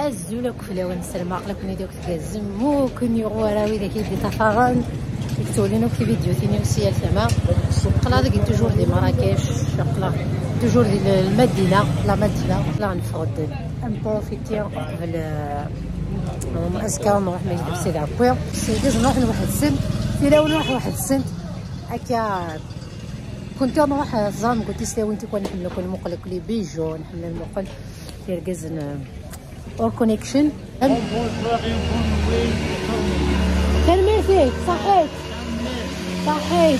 الزوله كفلاوه نسرماق لكن ديك تكازم ممكن يغوراوي داك يدي تفاغن يكتولينو في فيديو تيني وسيال ثما قلا داك توجور دي مراكش قلا توجور دي المدينه لا مدينه لا نفرض نبروفيتي قبل اسكا نروح نجيب سيدي عبويا سيدي نروح لواحد السن فيلاو نروح لواحد السن هكا كنت نروح زرام قلت سلاوي انت كون نحملو كل مقلق لي بيجو نحمل المقل يركزن اور كونيكشن كلمتك صحيت صحيت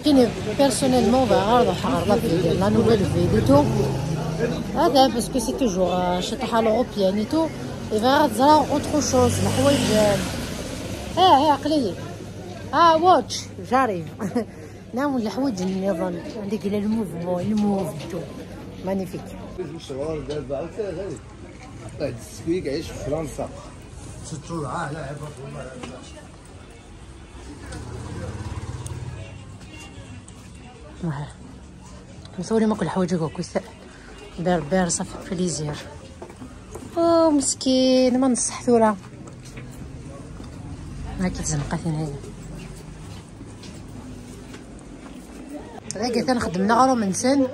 كاين بيرسونيلمون نروح نعرض في لا نوفيل فيديو هذا باسكو سي توجور شطحه لوروبيان ايتو اي تزرا اوتر شوز الحوايج عقلي واتش جاري نعم الحوايج النظام عندك الى الموف تو مانيفيك الشغل دابا عاوتاني واحد السكويك عايش في فرنسا 6 لاعب والله نصوري ما كل حوايج هكا بير صافي بليزير مسكين ما نصحتو راه هاكي تزنقات هنايا هاكي تنخدم نغرو من سن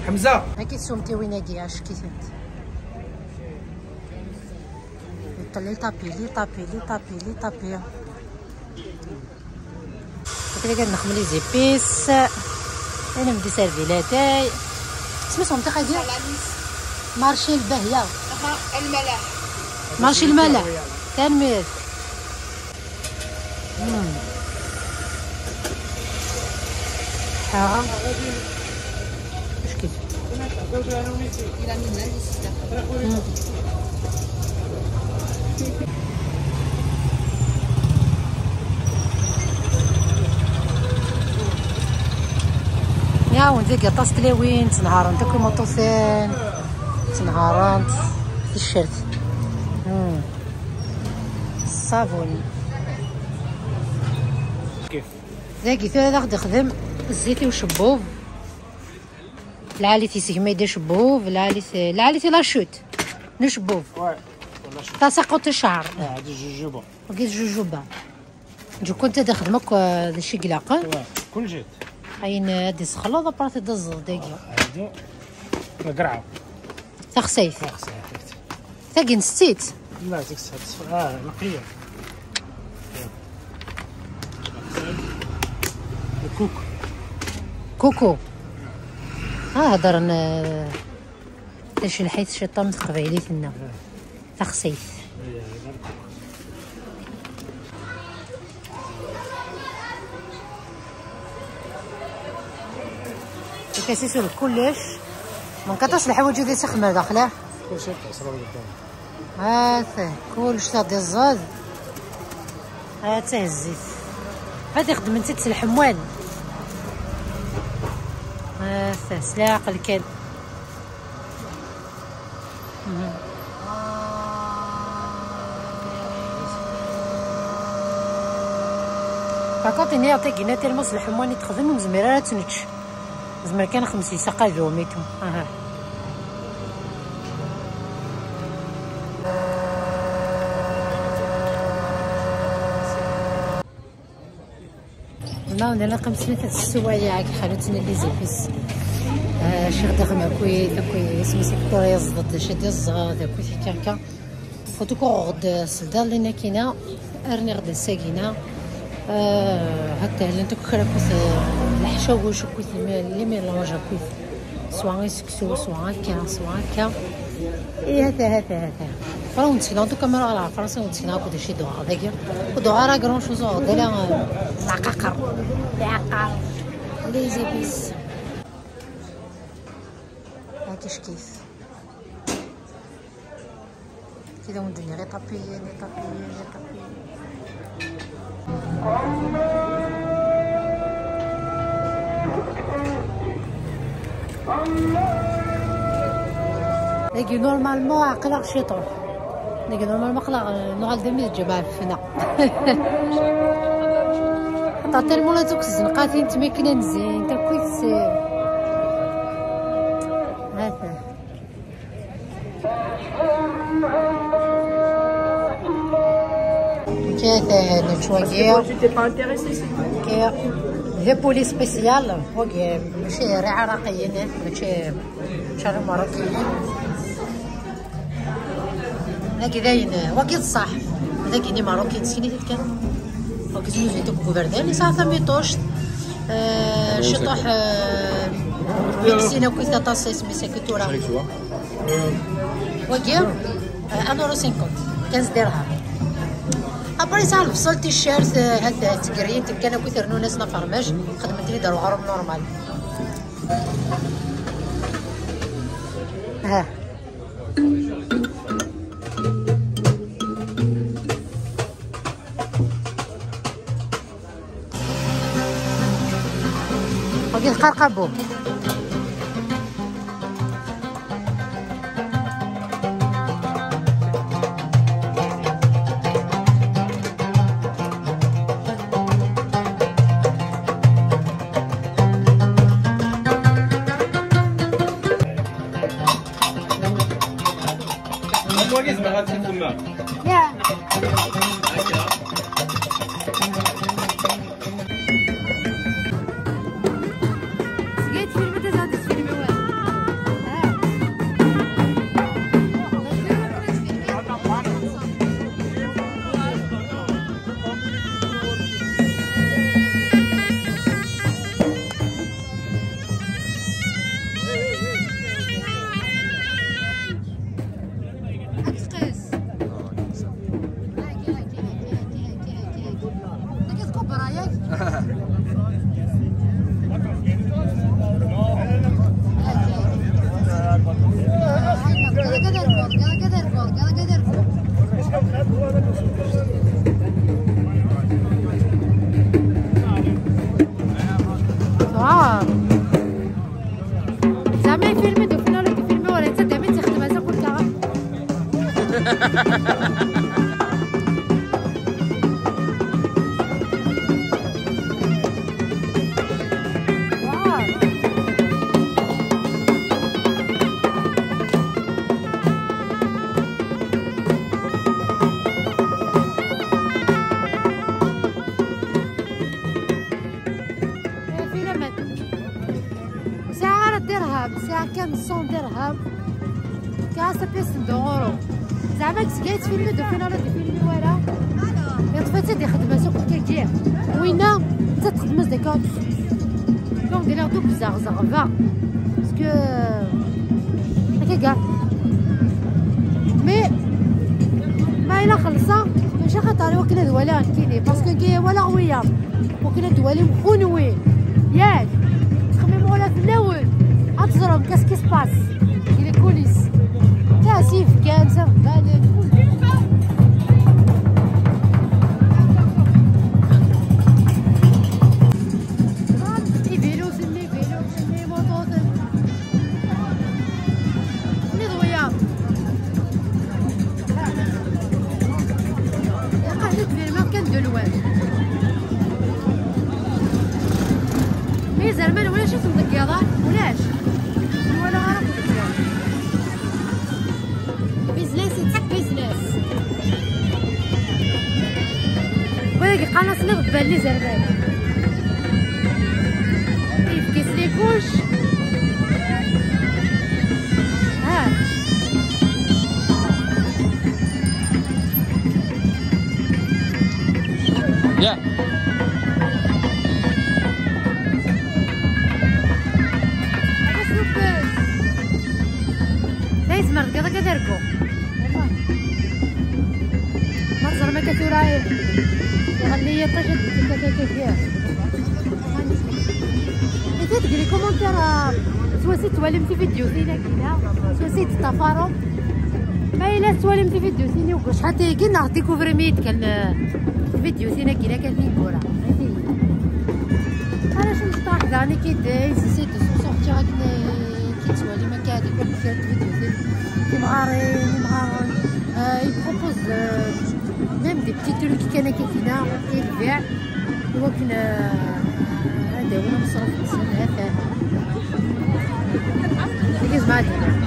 حمزه هاكي سومتي وين هاكي اش كيفنت يطلي طابي لي كده كنخملي زيبيس انا ندي سيرفيلاتاي سميتهم تاع خدير مارشي الباهيه الملاح مارشي الملاح تنمير ها اش كيف يا ونديك طاس تلاوين تنهارن تاكل موطوفين تنهارن في الشرت الصابون كيف ذاكي فيها غادي نخدم الزيتي وشبوب العالي تيسيك ما يدير شبوب العالي لاشوت نشبوب تساقط الشعر هادي الجوجوبه وقيت جوجوبه جو كنت خدمك داكشي قلاقه كون جيت عين هادي سخلوضه براتي دز داكيا هادي القرعه تخسيف تاكي نسيت لا تكسر نقيه كوكو هضرنا تاش الحيث الشيطان تقبيلي فينا تخسيف كاسيسو كلش ما كطاش الحوايج اللي سخمه داخله كلشي تعصروا قدام هذا كلش تاع ديال الزاد هذا الزيت هذا يخدم انت تسلح حموان هذا سلاق الكل فكنت نعطيك هنا تلمس الحموان يتخدم ومزميره تنتش زعما كان 50 ساقه جوميتو لا انا قمت ثلاثه السوايع عاك خالتنا لي زيبيس شي غدا خماكوي داكوي سميتو كوريز ضد شي ديال الزغا داكوي في كاكا فوتوكو غد سلدال لينا كاينه ارني غدا ساكينه هكا اللي انتو كراكوس الحشاوش وكويت لي ميلونج كويت سوا سكسو سوا هكا اي هذا فرنسي لو دوكا مرة على فرنسا ونتسينا كود شي دوغا داكيا ودوغا راه كرون شوزو غدا العقاقر لي زيبيس هاكي كيف كذا وندني غير طابيين طابيين طابيين. لكن نورمالمون عقلق الشيطان، لكن نورمالمون عقلق نوع دمي الجمال فينا. حتى تلمون هذوك الزنقات يتمكنا نزين تا كويس هذا. كذا شويه كي هي بولي سبيسيال وكي ماشي غير عراقيين ماشي مراكيين. هاكي داين وكي الصح هذاك يعني ماروكي تسكني تتكلم وكي زوج يدوك بوردان ساعه ميطوش شطوح بيكسينا كويتا طاسه سميتها كيتورا وكي 1.50 15 درهم. ابري ساعه الفصل تيشيرت هذا تكريت كان كويت رنو ناس نفرمج خدمتني دارو غرب نورمال. ها وكي القرقبو ساعة كان 100 درهم كاسة بيس دورو زعما كي تفيلمي دو فينا ولا تفيلمي ولا يطفى دي خدمة سوق كيجي وينا تخدم زكاة دونك دير دوك زغزغفا باسكو هكا كاع مي ما إلا خلصا ماشي خاطر وكنا دوالان كيني باسكو كي ولا غويا وكنا دوالي مخونوين ياك تخمم ولا في الاول أتزرب كاس كي سباس لي كوليس تاع سيف كان ساف بالك زرمان ولا شفت مدقيضات ولاش ولا عرفت بيزنس بيزنس ولا قناص نغبى لي زرمان كيف كيس لي كوش ها يا مرض كذا كدركو مصر ما كتوراي يخلي يطشد كذا فيها إذا تقولي كومنتير سواسي توالمتي فيديو ديالك كذا سواسي تطفروا ما إلا سوالم في فيديو ثاني وكل شحال تيجي ناخذ ديكوفري ميت كان الفيديو ثاني كي كان فين كورة أنا شو مستحضر يعني كي سي دو سورتي هاك كي تسوالي ما كاع هذيك الفيديو كي مغارين يبروبوز ميم دي بتي تروك كي كان كينا كيبيع ولكن هذا هو مصروف السنة هذا ديك زعما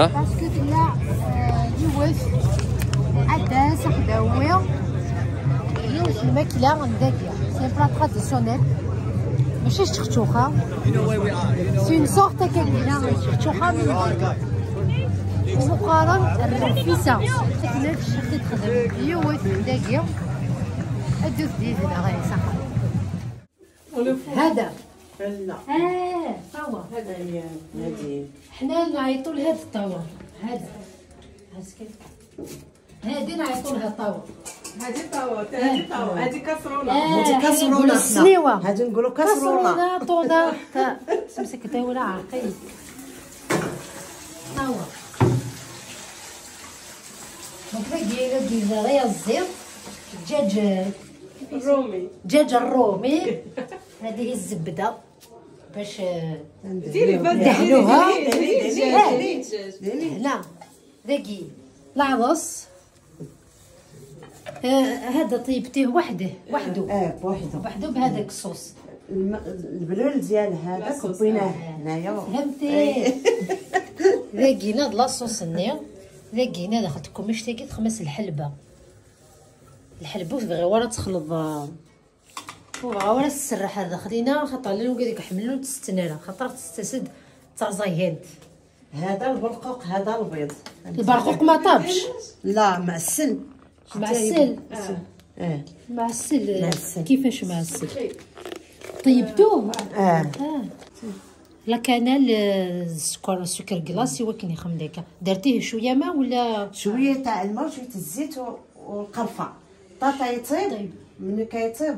باسكو كنا يوف عداس خداوي يوف الماكله نداكيا سي بلا تراديسيونيل ماشي شختوخه سي اون سورت كاينه شختوخه ومقارن الرفيسه كنا شختي تخدم يوف نداكيا ادوك ديزنا غير صح هذا لا طاوة هذا هي هذه حنا نعيطوا لهاد الطاوة هذا كيف هادي نعيطوا لها طاوة هذه طاوة هذه كاسرونه هذه كاسرونه السنيوة هذه نقولوا كاسرونه طونا تمسك داوله عرقي طاوة دونك دير غير الزيت دجاج الرومي هذه هي الزبده باش ندهنوها هنا ذاكي العدس هذا طيبتيه وحده بوحدو بهذاك الصوص البلول ديال هذا كبيناه هنايا فهمتي ذاكينا لاصوص النير ذاكينا دخلتكم اش تاكي تخمس الحلبه غير ورا تخلط ورا السرح هذا خلينا خاطر لو قالك حملو تستنى خاطر تستسد تاع زينت هذا البرقوق هذا البيض البرقوق ما طابش لا معسل معسل كيفاش معسل طيبتوه لا كان السكر كلاصي ولكن يخم داك درتيه شويه ما ولا شويه تاع الماء وشويه الزيت والقرفه طاطا يطيب ملي كيطيب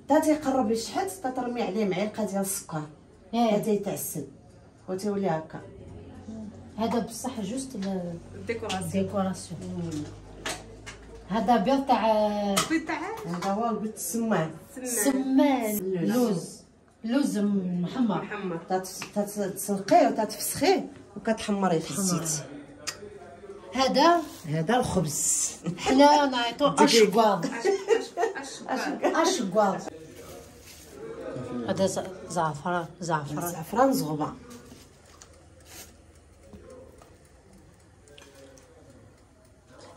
تا تيقرب يشحت تا ترمي عليه معلقه ديال السكر هذا يتعسل وتولي هكا هذا بصح جوست ديكوراسيون هذا بيض تاع هذا هو البيض السمان لوز محمر تسلقيه وتتفسخيه وكتحمريه في الزيت هذا الخبز حنا نعيطو اشكواض هذا زعفران زغبه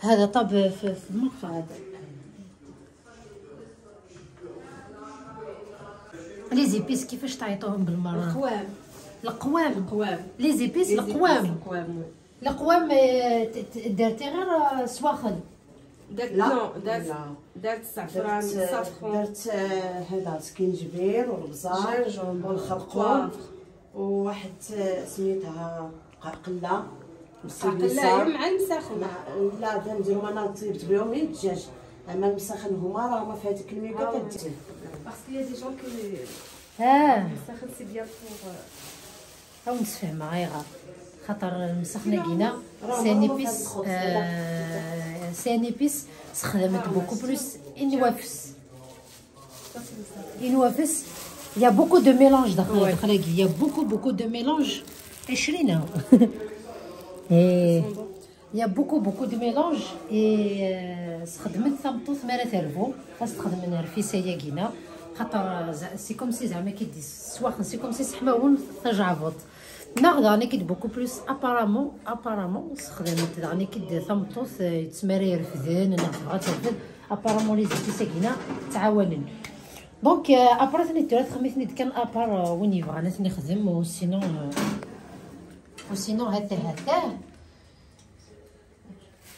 هذا طاب في المرفأ هذا لي زيبيس كيفاش تعيطوهم بالمره القوام لي زيبيس القوام درتي غير سواخن درت الزعفران درت هذا سكينجبير والبزاج والخرقوم وواحد سميتها قرقله مع المسخن لا كنديرهم انا طيبت بهم غير الدجاج اما المسخن هما راهما في هذيك الميكا كدير باسكو يا دي جون كي المسخن سي ديال فور او نتفاهمها غير خاطر المسخنه كينا سي ان ايبيس استخدمت بوكو بلوس ينوافس يا بوكو دو ميلانج داخل يا بوكو دو ميلانج 20 يا بوكو دو ميلانج استخدمت ثمطوط مالا ترفو استخدم رفيسه كينا خاطر سي كوم سي زعما كيدي سواخن سي كوم سي سحماون تجعفط دغني كيد بوكو بلوس ابارامون استخدمت دغني كيد ثمطوث يتسماري يرفدن انا بغات ترفد ابارامون لي زيتي ساكنه تعاونن دونك ابرا ثاني الثلاث خميس نيت كان ابار وين يبغى انا ثاني نخدم وسينو هذا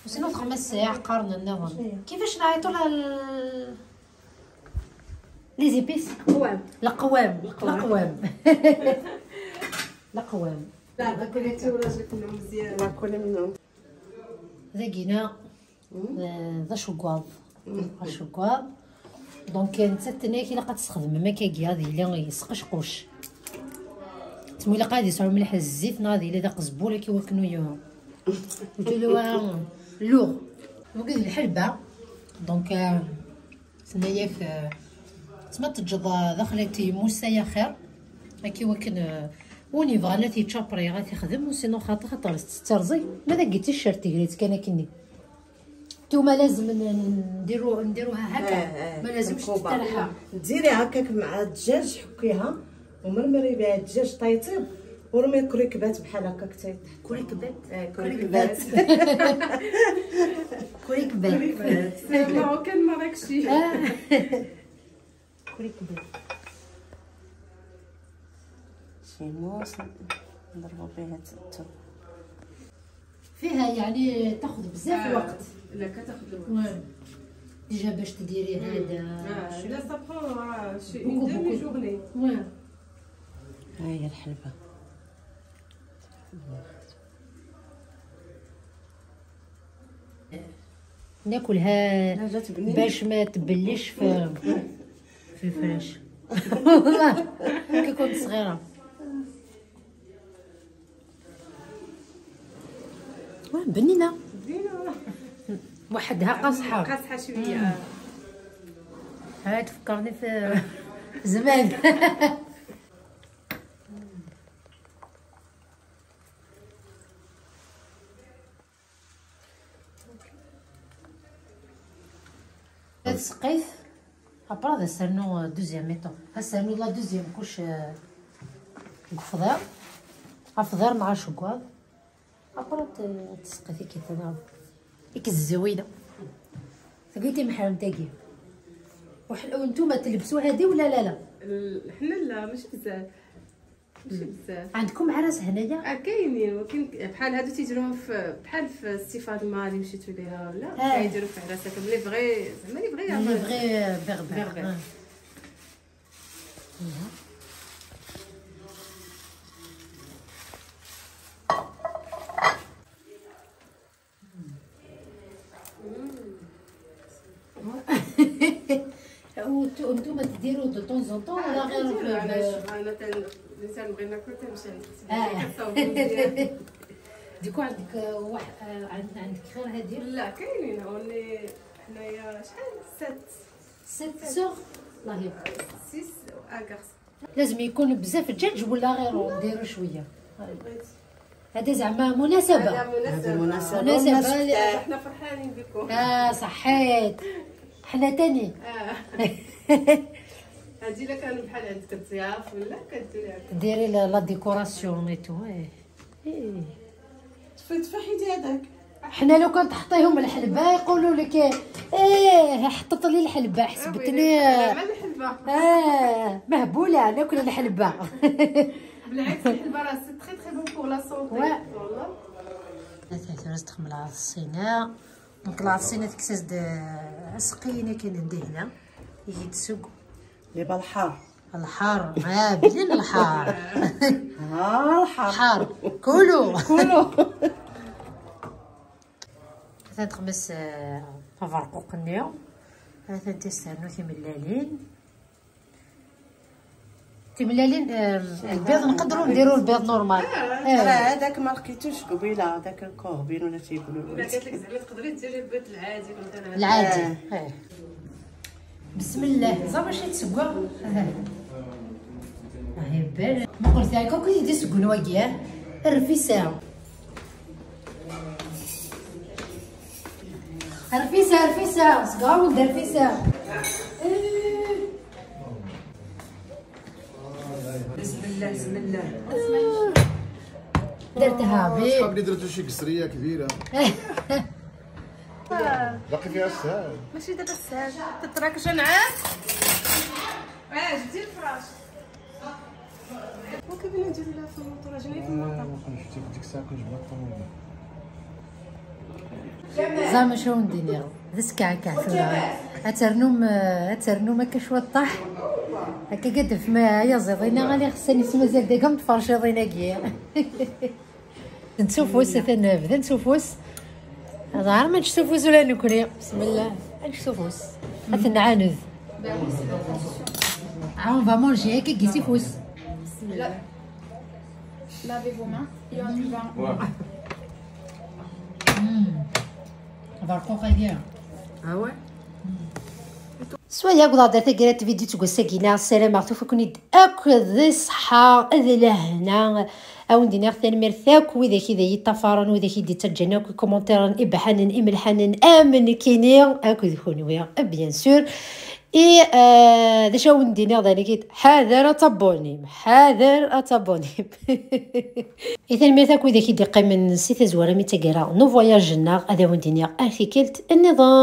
وسينو 5 ساعات قارن النظام كيفاش نعيطوا لها لي زيبيس القوام القوام لا كليتي وراجلك منهم مزيان لا كل منهم ذاكينا ذا شوكواض دونك انت تناي كي لاقا تستخدم مكاكي هذه اللي يسقشقوش تموي لا قاعد يسعو ملح الزيت ناضي الا داق زبوله كيوكنو يوم قلتلو لوغ وكذا الحلبه دونك تنايا في تما تجض دخلتي موسى خير هكي وكن وني بغا لا تيتشابري غا تخدم وسينو خاطر تسترزي ماذا قلتي الشرتي قلت كان كني نتوما لازم نديروها هكا ما لازمش تترحى ديري هكاك مع الدجاج حكيها ومرمري بها الدجاج طيطيب ورمي كريكبات بحال هكاك تايطيب كريكبات كريكبات كان مراكشي كريكبات شي موس نضربو بها التوم فيها يعني تاخذ بزاف الوقت لا كتاخذ الوقت ديجا باش تديري هذا لا صابون شي اون ديمي جورني ها هي الحلبه ناكلها جات بنينه باش ما تبليش في الفراش والله كي كنت صغيره بنينه وحدها قاصحه شويه هاي تفكرني في زمان سقيت ابرا هذا سرنو دوزيام ميطون هسرنو لا دوزيام كلش الفضير مع شوكواد ابرا تسقيتي كيف هذا ديك الزوينه لقيتي محرم تاكي وانتوما تلبسوا هذه ولا لا حنا لا ماشي بزاف عندكم عرس هنايا كاينين ولكن بحال هادو تيديروهم بحال في استفاد مالي مشيتو ليها ولا كيديروا في عراساتهم لي فغي زعما لي فغي بغبغ وانتوما تديروا دو طون زون طون ولا غير انا الانسان بغينا ناكل تنمشي ديكو عندك واحد عندك غير هادي لا كاينين هوني حنايا شحال 7 سوغ الله يبارك 6 اكاغس لازم يكون بزاف الدجاج ولا غير نديرو شويه هذا زعما مناسبه هذا مناسبه حنا فرحانين بكم صحيت حنا تاني هادي الا كانوا بحال عندك الضياف ولا ديري لا ديكوراسيون اي تو تفي حيدي هذاك حنا لو كان تحطيهم الحلبه يقولوا لك حطت لي الحلبه حسبتني مهبوله ناكل الحلبه بالعكس الحلبه راه سي تري تري بون بور لا سونتي والله رزق من الصينه نطلع الصينه تكساس سقينا كاين هنا يتسوق لي بالحار الحار بلين الحار الحار كلو هذا تخمس فرقوق النيو هذا تستهنو تملالين البيض نقدروا نديروا البيض نورمال هذاك ما لقيتوش قبيله هذاك الكوبين ولا تيقولوا لا قالت لك زعما تقدري ديري البيض العادي العادي بسم الله زعما شي تسقى بان ما قلت لك كون يدي سكون واكياه الرفيسه سكاو ندير رفيسه بسم الله درتها بي قبل درتو شي قصريه كبيره باقي فيها السهل ماشي دابا السهل تتراك شنعات جبتي الفراش وكيفاش ندير لها في الموطور جاي في المطار شفتي ديك الساعه كنت جبت الطوموبيل زعما شنو ندير ذسكع كعثورة اترنوم هكا شويه طاح هكا قدف ما يا زيضينا غالي خصني مازال داكم تفرشيضينا كيا نشوفوس نبدا نشوفوس هذا عار ما نشوفوس ولا نكري بسم الله نشوفوس نعاند on va manger هكا كيسي فوس بسم الله lavez vos mains et on y va سوايا قضا درت قرات فيديو تقول ساكينا السلام عليكم فكوني اكد صحه اذا هنا او ندير ثاني مرثاك واذا كذا يطفرن واذا كيدي تجينا كومونتير ابحان املحان امن كيني اكد كونوا بيان سور اي ذا شو ندير ذلك حاذر اتابوني حاذر اتابوني اذا مرثاك واذا كيدي قيم نسيت زواره مي تقرا نو فواياجنا هذا وندير ارتيكلت النظام.